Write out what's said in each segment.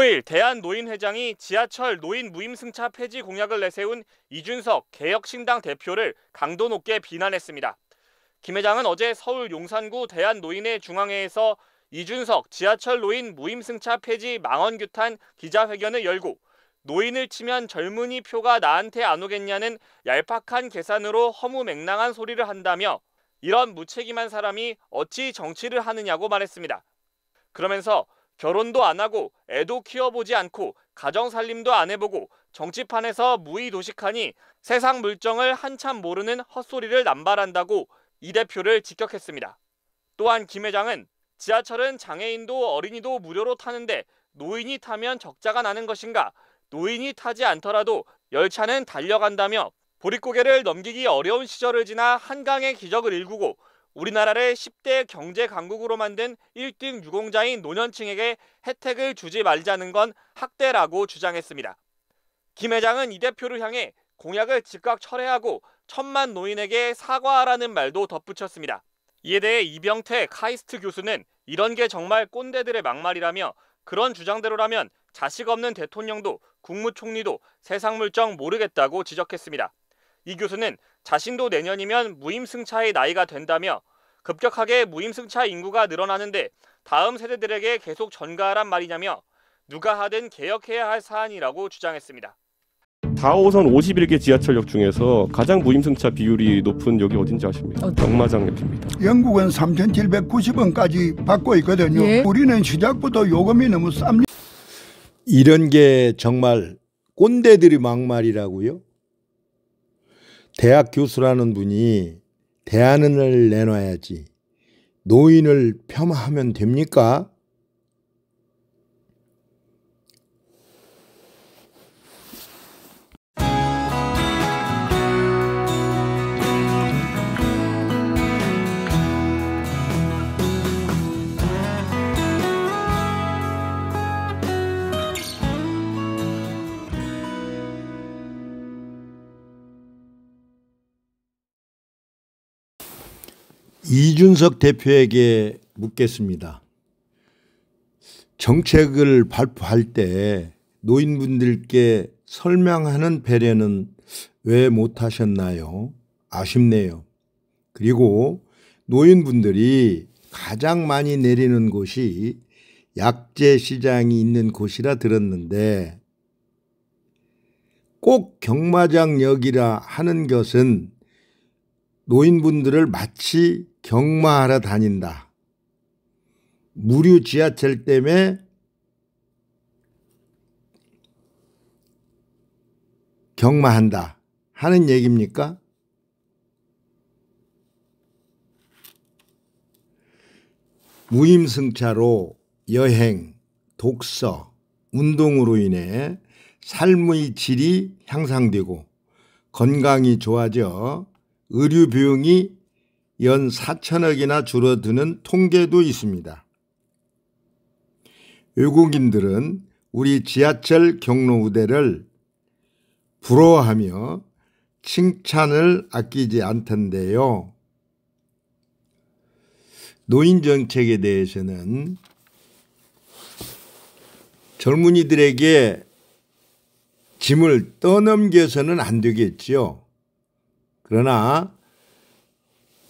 5일 대한노인회장이 지하철 노인 무임승차 폐지 공약을 내세운 이준석 개혁신당 대표를 강도 높게 비난했습니다. 김 회장은 어제 서울 용산구 대한노인회 중앙회에서 이준석 지하철 노인 무임승차 폐지 망언규탄 기자회견을 열고 노인을 치면 젊은이 표가 나한테 안 오겠냐는 얄팍한 계산으로 허무맹랑한 소리를 한다며 이런 무책임한 사람이 어찌 정치를 하느냐고 말했습니다. 그러면서 결혼도 안 하고 애도 키워보지 않고 가정살림도 안 해보고 정치판에서 무의도식하니 세상 물정을 한참 모르는 헛소리를 남발한다고 이 대표를 직격했습니다. 또한 김 회장은 지하철은 장애인도 어린이도 무료로 타는데 노인이 타면 적자가 나는 것인가? 노인이 타지 않더라도 열차는 달려간다며 보릿고개를 넘기기 어려운 시절을 지나 한강의 기적을 일구고 우리나라를 10대 경제 강국으로 만든 1등 유공자인 노년층에게 혜택을 주지 말자는 건 학대라고 주장했습니다. 김 회장은 이 대표를 향해 공약을 즉각 철회하고 1,000만 노인에게 사과하라는 말도 덧붙였습니다. 이에 대해 이병태 카이스트 교수는 이런 게 정말 꼰대들의 막말이라며 그런 주장대로라면 자식 없는 대통령도 국무총리도 세상 물정 모르겠다고 지적했습니다. 이 교수는 자신도 내년이면 무임승차의 나이가 된다며 급격하게 무임승차 인구가 늘어나는데 다음 세대들에게 계속 전가하란 말이냐며 누가 하든 개혁해야 할 사안이라고 주장했습니다. 4호선 51개 지하철역 중에서 가장 무임승차 비율이 높은 역이 어딘지 아십니까? 경마장역입니다. 영국은 3,790원까지 받고 있거든요. 예? 우리는 시작부터 요금이 너무 쌉니다. 이런 게 정말 꼰대들이 막말이라고요? 대학 교수라는 분이 대안을 내놔야지 노인을 폄하하면 됩니까? 이준석 대표에게 묻겠습니다. 정책을 발표할 때 노인분들께 설명하는 배려는 왜 못하셨나요? 아쉽네요. 그리고 노인분들이 가장 많이 내리는 곳이 약재 시장이 있는 곳이라 들었는데 꼭 경마장역이라 하는 것은 노인분들을 마치 경마하러 다닌다. 무료 지하철 때문에 경마한다 하는 얘기입니까? 무임승차로 여행, 독서, 운동으로 인해 삶의 질이 향상되고 건강이 좋아져 의료 비용이 연 4천억이나 줄어드는 통계도 있습니다. 외국인들은 우리 지하철 경로 우대를 부러워하며 칭찬을 아끼지 않던데요. 노인 정책에 대해서는 젊은이들에게 짐을 떠넘겨서는 안 되겠죠. 그러나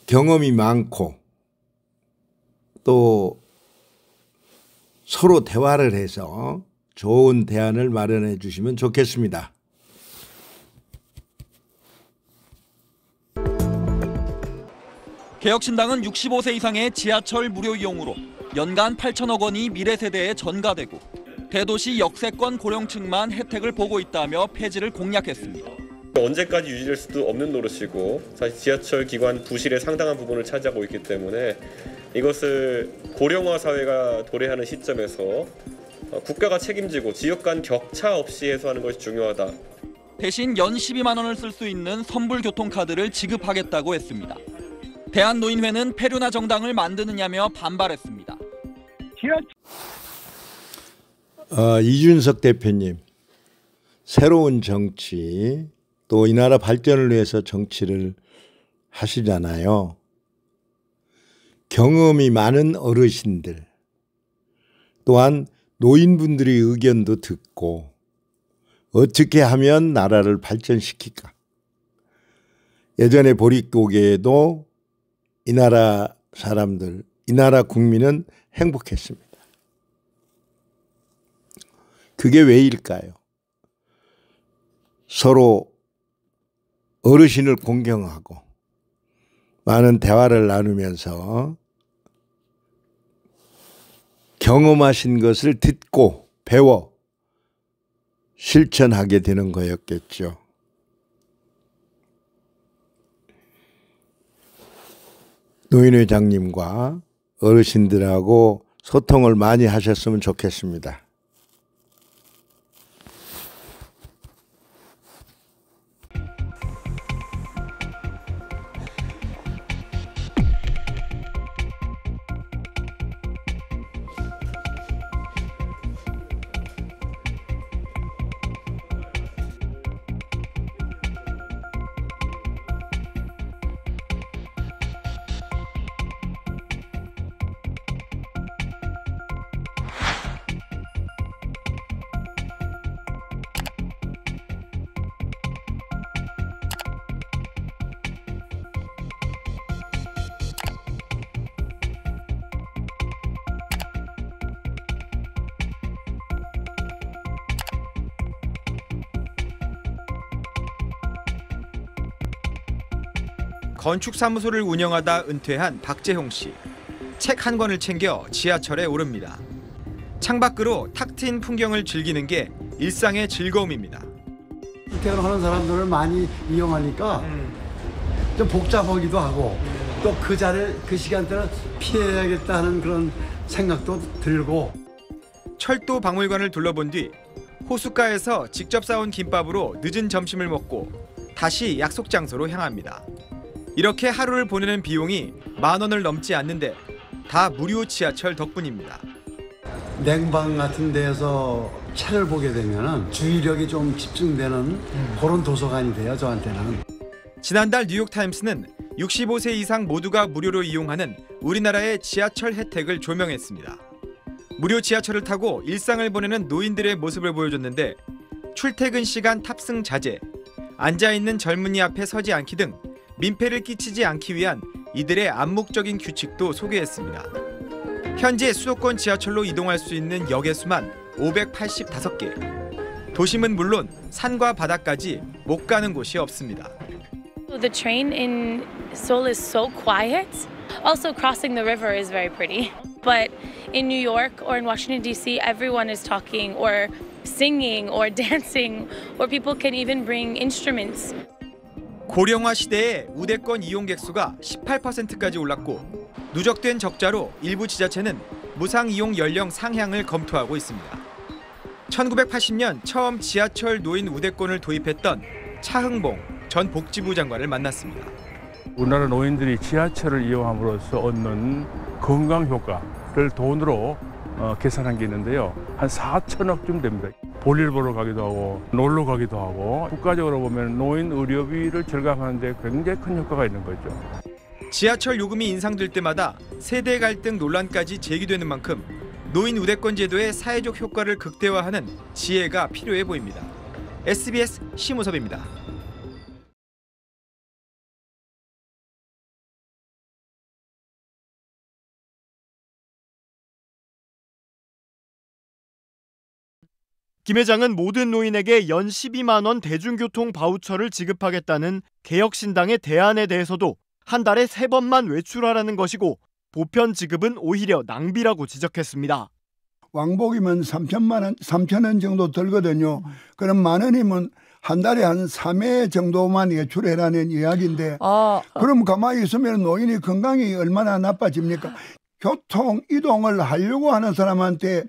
경험이 많고 또 서로 대화를 해서 좋은 대안을 마련해 주시면 좋겠습니다. 개혁신당은 65세 이상의 지하철 무료 이용으로 연간 8천억 원이 미래 세대에 전가되고 대도시 역세권 고령층만 혜택을 보고 있다며 폐지를 공약했습니다. 언제까지 유지될 수도 없는 노릇이고 사실 지하철 기관 부실의 상당한 부분을 차지하고 있기 때문에 이것을 고령화 사회가 도래하는 시점에서 국가가 책임지고 지역 간 격차 없이 해소하는 것이 중요하다. 대신 연 12만 원을 쓸 수 있는 선불교통카드를 지급하겠다고 했습니다. 대한노인회는 폐륜화 정당을 만드느냐며 반발했습니다. 이준석 대표님, 새로운 정치, 또 이 나라 발전을 위해서 정치를 하시잖아요. 경험이 많은 어르신들, 또한 노인분들의 의견도 듣고 어떻게 하면 나라를 발전시킬까? 예전에 보릿고개에도 이 나라 사람들, 이 나라 국민은 행복했습니다. 그게 왜일까요? 서로 어르신을 공경하고 많은 대화를 나누면서 경험하신 것을 듣고 배워 실천하게 되는 거였겠죠. 노인회장님과 어르신들하고 소통을 많이 하셨으면 좋겠습니다. 건축사무소를 운영하다 은퇴한 박재홍 씨. 책 한 권을 챙겨 지하철에 오릅니다. 창밖으로 탁 트인 풍경을 즐기는 게 일상의 즐거움입니다. 퇴근하는 사람들을 많이 이용하니까 좀 복잡하기도 하고 또 그 자리에 그 시간대는 피해야겠다 하는 그런 생각도 들고. 철도 박물관을 둘러본 뒤 호숫가에서 직접 싸온 김밥으로 늦은 점심을 먹고 다시 약속 장소로 향합니다. 이렇게 하루를 보내는 비용이 10,000원을 넘지 않는데 다 무료 지하철 덕분입니다. 냉방 같은 데에서 책을 보게 되면 주의력이 좀 집중되는 그런 도서관이 돼요, 저한테는. 지난달 뉴욕타임스는 65세 이상 모두가 무료로 이용하는 우리나라의 지하철 혜택을 조명했습니다. 무료 지하철을 타고 일상을 보내는 노인들의 모습을 보여줬는데 출퇴근 시간 탑승 자제, 앉아있는 젊은이 앞에 서지 않기 등 민폐를 끼치지 않기 위한 이들의 암묵적인 규칙도 소개했습니다. 현재 수도권 지하철로 이동할 수 있는 역의 수만 585개. 도심은 물론 산과 바다까지 못 가는 곳이 없습니다. The train in Seoul is so quiet. Also, crossing the river is very pretty. But in New York or in Washington, D.C., everyone is talking or singing or dancing, or people can even bring instruments. 고령화 시대에 우대권 이용객 수가 18%까지 올랐고 누적된 적자로 일부 지자체는 무상 이용 연령 상향을 검토하고 있습니다. 1980년 처음 지하철 노인 우대권을 도입했던 차흥봉 전 복지부 장관을 만났습니다. 우리나라 노인들이 지하철을 이용함으로써 얻는 건강 효과를 돈으로 계산한 게 있는데요. 한 4천억쯤 됩니다. 볼일 보러 가기도 하고 놀러 가기도 하고 국가적으로 보면 노인 의료비를 절감하는 데 굉장히 큰 효과가 있는 거죠. 지하철 요금이 인상될 때마다 세대 갈등 논란까지 제기되는 만큼 노인 우대권 제도의 사회적 효과를 극대화하는 지혜가 필요해 보입니다. SBS 심우섭입니다. 김 회장은 모든 노인에게 연 12만 원 대중교통 바우처를 지급하겠다는 개혁신당의 대안에 대해서도 한 달에 3번만 외출하라는 것이고 보편 지급은 오히려 낭비라고 지적했습니다. 왕복이면 3,000원 정도 들거든요. 그럼 10,000원이면 한 달에 한 3회 정도만 외출해라는 이야기인데 그럼 가만히 있으면 노인의 건강이 얼마나 나빠집니까? 교통 이동을 하려고 하는 사람한테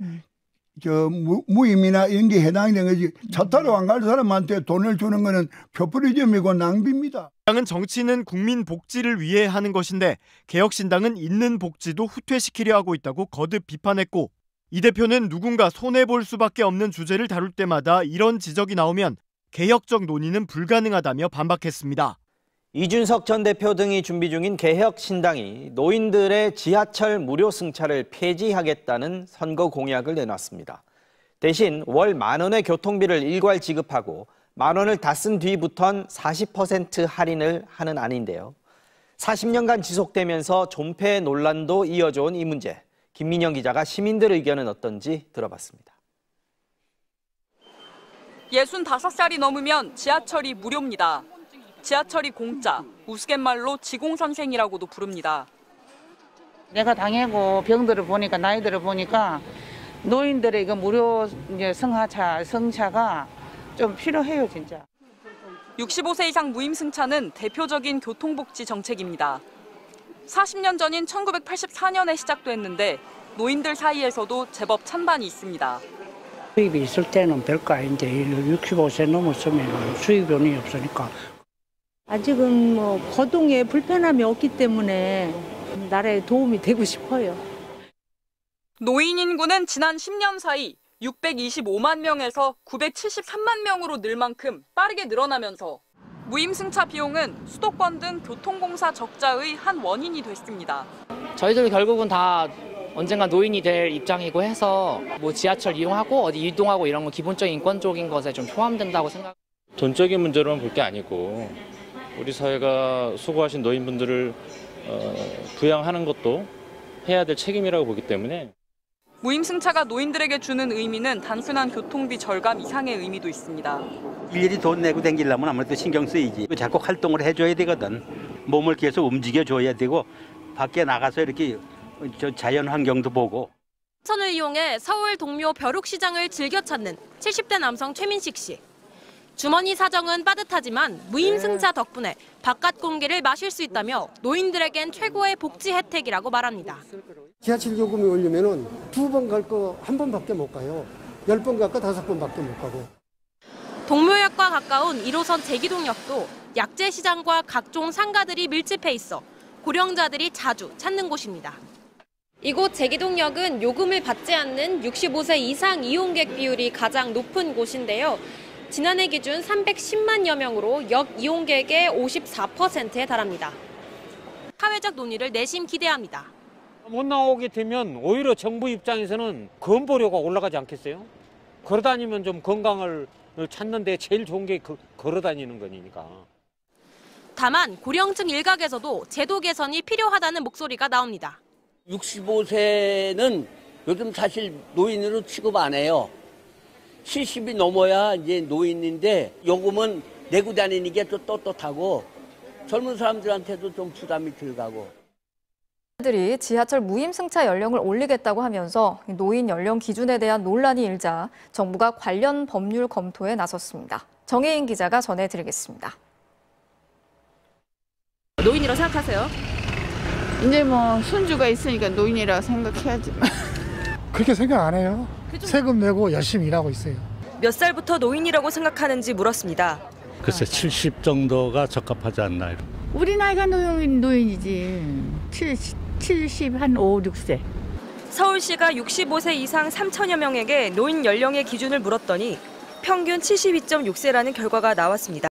무임이나 이런 게 해당이 되는 거지. 차 타러 안 갈 사람한테 돈을 주는 거는 포퓰리즘이고 낭비입니다. 당은 정치는 국민 복지를 위해 하는 것인데 개혁신당은 있는 복지도 후퇴시키려 하고 있다고 거듭 비판했고 이 대표는 누군가 손해볼 수밖에 없는 주제를 다룰 때마다 이런 지적이 나오면 개혁적 논의는 불가능하다며 반박했습니다. 이준석 전 대표 등이 준비 중인 개혁신당이 노인들의 지하철 무료 승차를 폐지하겠다는 선거 공약을 내놨습니다. 대신 월 10,000원의 교통비를 일괄 지급하고 10,000원을 다 쓴 뒤부턴 40% 할인을 하는 안인데요. 40년간 지속되면서 존폐 논란도 이어져온 이 문제. 김민영 기자가 시민들 의견은 어떤지 들어봤습니다. 65살이 넘으면 지하철이 무료입니다. 지하철이 공짜, 우스갯말로 지공선생이라고도 부릅니다. 내가 당하고 병들을 보니까 나이들을 보니까 노인들의 이거 무료 승차가 좀 필요해요, 진짜. 65세 이상 무임승차는 대표적인 교통복지 정책입니다. 40년 전인 1984년에 시작됐는데 노인들 사이에서도 제법 찬반이 있습니다. 수입이 있을 때는 별거 아닌데 65세 넘었으면 수입이 없으니까. 아직은 거동에 불편함이 없기 때문에 나라에 도움이 되고 싶어요. 노인 인구는 지난 10년 사이 625만 명에서 973만 명으로 늘 만큼 빠르게 늘어나면서 무임승차 비용은 수도권 등 교통공사 적자의 한 원인이 됐습니다. 저희들 결국은 다 언젠가 노인이 될 입장이고 해서 지하철 이용하고 어디 이동하고 이런 거 기본적인 인권적인 것에 좀 포함된다고 생각합니다. 돈적인 문제로만 볼 게 아니고 우리 사회가 수고하신 노인분들을 부양하는 것도 해야 될 책임이라고 보기 때문에 무임승차가 노인들에게 주는 의미는 단순한 교통비 절감 이상의 의미도 있습니다. 일일이 돈 내고 다니려면 아무래도 신경 쓰이지. 자꾸 활동을 해줘야 되거든. 몸을 계속 움직여줘야 되고 밖에 나가서 이렇게 자연 환경도 보고. 천을 이용해 서울 동묘 벼룩시장을 즐겨 찾는 70대 남성 최민식 씨. 주머니 사정은 빠듯하지만 무임승차 덕분에 바깥 공기를 마실 수 있다며 노인들에겐 최고의 복지 혜택이라고 말합니다. 지하철 요금이 오르면은 2번 갈 거 1번밖에 못 가요. 10번 갈 거 5번밖에 못 가고. 동묘역과 가까운 1호선 제기동역도 약재시장과 각종 상가들이 밀집해 있어 고령자들이 자주 찾는 곳입니다. 이곳 제기동역은 요금을 받지 않는 65세 이상 이용객 비율이 가장 높은 곳인데요. 지난해 기준 310만여 명으로 역 이용객의 54%에 달합니다. 사회적 논의를 내심 기대합니다. 못 나오게 되면 오히려 정부 입장에서는 건보료가 올라가지 않겠어요? 걸어다니면 좀 건강을 찾는데 제일 좋은 게 걸어다니는 거니까. 다만 고령층 일각에서도 제도 개선이 필요하다는 목소리가 나옵니다. 65세는 요즘 사실 노인으로 취급 안 해요. 70이 넘어야 이제 노인인데 요금은 내고 다니는 게 또 떳떳하고 젊은 사람들한테도 좀 부담이 덜 가고. 들이 지하철 무임승차 연령을 올리겠다고 하면서 노인 연령 기준에 대한 논란이 일자 정부가 관련 법률 검토에 나섰습니다. 정혜인 기자가 전해드리겠습니다. 노인이라고 생각하세요? 이제 손주가 있으니까 노인이라고 생각해야지. 그렇게 생각 안 해요. 세금 내고 열심히 일하고 있어요. 몇 살부터 노인이라고 생각하는지 물었습니다. 글쎄 70 정도가 적합하지 않나요? 우리 나이가 노인이지. 70 한 5, 6세. 서울시가 65세 이상 3천여 명에게 노인 연령의 기준을 물었더니 평균 72.6세라는 결과가 나왔습니다.